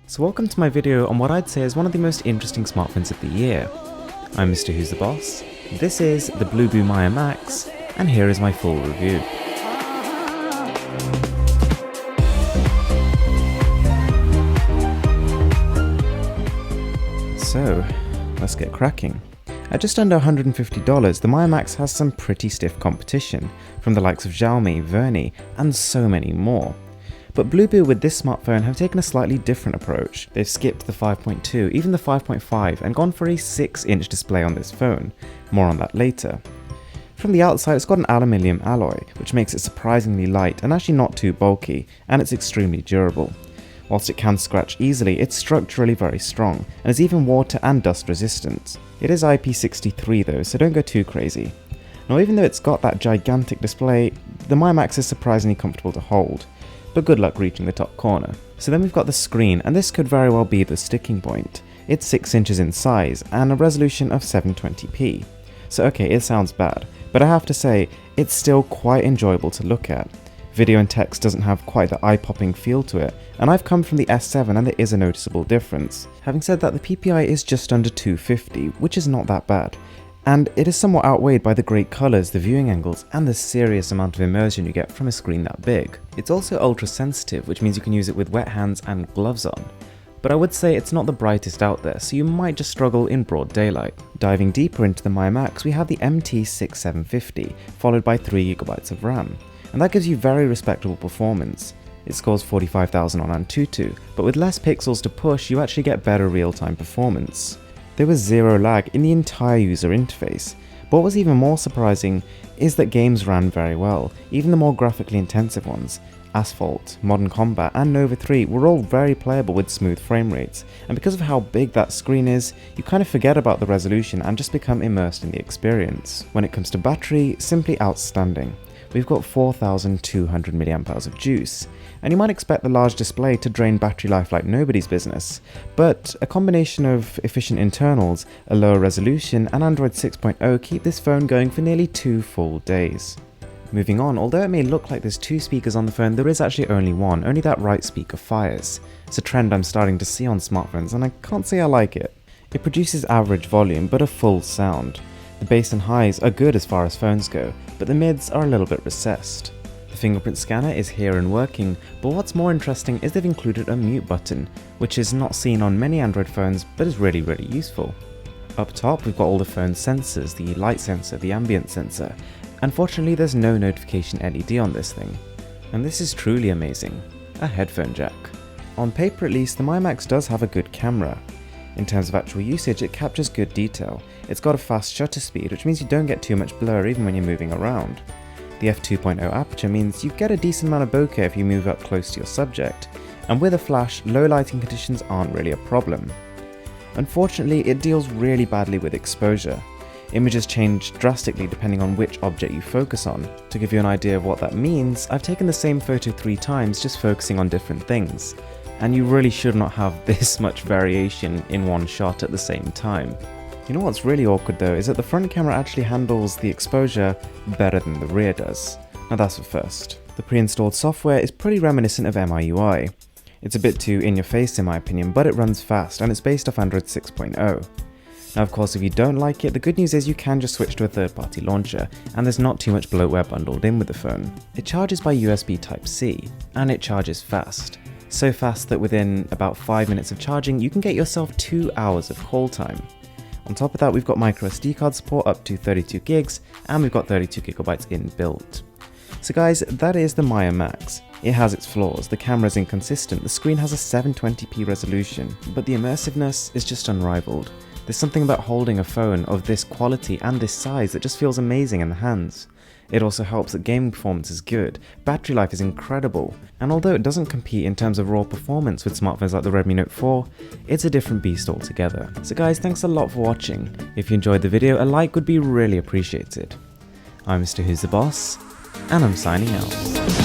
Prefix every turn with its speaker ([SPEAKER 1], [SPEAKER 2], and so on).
[SPEAKER 1] So welcome to my video on what I'd say is one of the most interesting smartphones of the year. I'm Mrwhosetheboss, this is the Bluboo Maya Max, and here is my full review. So, let's get cracking. At just under $150, the Maya Max has some pretty stiff competition, from the likes of Xiaomi, Verni, and so many more. But Bluboo with this smartphone have taken a slightly different approach. They've skipped the 5.2, even the 5.5, and gone for a 6-inch display on this phone. More on that later. From the outside, it's got an aluminium alloy, which makes it surprisingly light and actually not too bulky, and it's extremely durable. Whilst it can scratch easily, it's structurally very strong, and is even water and dust resistant. It is IP63 though, so don't go too crazy. Now even though it's got that gigantic display, the Maya Max is surprisingly comfortable to hold. But good luck reaching the top corner. So then we've got the screen, and this could very well be the sticking point. It's 6 inches in size and a resolution of 720p. So okay, it sounds bad, but I have to say, it's still quite enjoyable to look at. Video and text doesn't have quite the eye-popping feel to it, and I've come from the S7 and there is a noticeable difference. Having said that, the PPI is just under 250, which is not that bad. And it is somewhat outweighed by the great colours, the viewing angles, and the serious amount of immersion you get from a screen that big. It's also ultra sensitive, which means you can use it with wet hands and gloves on. But I would say it's not the brightest out there, so you might just struggle in broad daylight. Diving deeper into the Maya Max, we have the MT6750, followed by 3GB of RAM. And that gives you very respectable performance. It scores 45,000 on Antutu, but with less pixels to push, you actually get better real-time performance. There was zero lag in the entire user interface, but what was even more surprising is that games ran very well, even the more graphically intensive ones. Asphalt, Modern Combat and Nova 3 were all very playable with smooth frame rates, and because of how big that screen is, you kind of forget about the resolution and just become immersed in the experience. When it comes to battery, simply outstanding. We've got 4,200 mAh of juice, and you might expect the large display to drain battery life like nobody's business, but a combination of efficient internals, a lower resolution and Android 6.0 keep this phone going for nearly 2 full days. Moving on, although it may look like there's 2 speakers on the phone, there is actually only one, only that right speaker fires. It's a trend I'm starting to see on smartphones and I can't say I like it. It produces average volume but a full sound. The bass and highs are good as far as phones go, but the mids are a little bit recessed. The fingerprint scanner is here and working, but what's more interesting is they've included a mute button, which is not seen on many Android phones but is really useful. Up top we've got all the phone's sensors, the light sensor, the ambient sensor. Unfortunately there's no notification LED on this thing. And this is truly amazing, a headphone jack. On paper at least, the Maya Max does have a good camera. In terms of actual usage, it captures good detail. It's got a fast shutter speed, which means you don't get too much blur even when you're moving around. The f2.0 aperture means you get a decent amount of bokeh if you move up close to your subject, and with a flash, low lighting conditions aren't really a problem. Unfortunately, it deals really badly with exposure. Images change drastically depending on which object you focus on. To give you an idea of what that means, I've taken the same photo 3 times just focusing on different things. And you really should not have this much variation in one shot at the same time. You know what's really awkward though is that the front camera actually handles the exposure better than the rear does. Now that's a first. The pre-installed software is pretty reminiscent of MIUI. It's a bit too in your face in my opinion, but it runs fast and it's based off Android 6.0. Now of course if you don't like it, the good news is you can just switch to a third-party launcher, and there's not too much bloatware bundled in with the phone. It charges by USB Type-C, and it charges fast. So fast that within about 5 minutes of charging, you can get yourself 2 hours of call time. On top of that, we've got microSD card support up to 32 gigs, and we've got 32 gigabytes inbuilt. So guys, that is the Maya Max. It has its flaws, the camera's inconsistent, the screen has a 720p resolution, but the immersiveness is just unrivaled. There's something about holding a phone of this quality and this size that just feels amazing in the hands. It also helps that gaming performance is good, battery life is incredible, and although it doesn't compete in terms of raw performance with smartphones like the Redmi Note 4, it's a different beast altogether. So guys, thanks a lot for watching. If you enjoyed the video, a like would be really appreciated. I'm Mrwhosetheboss, and I'm signing out.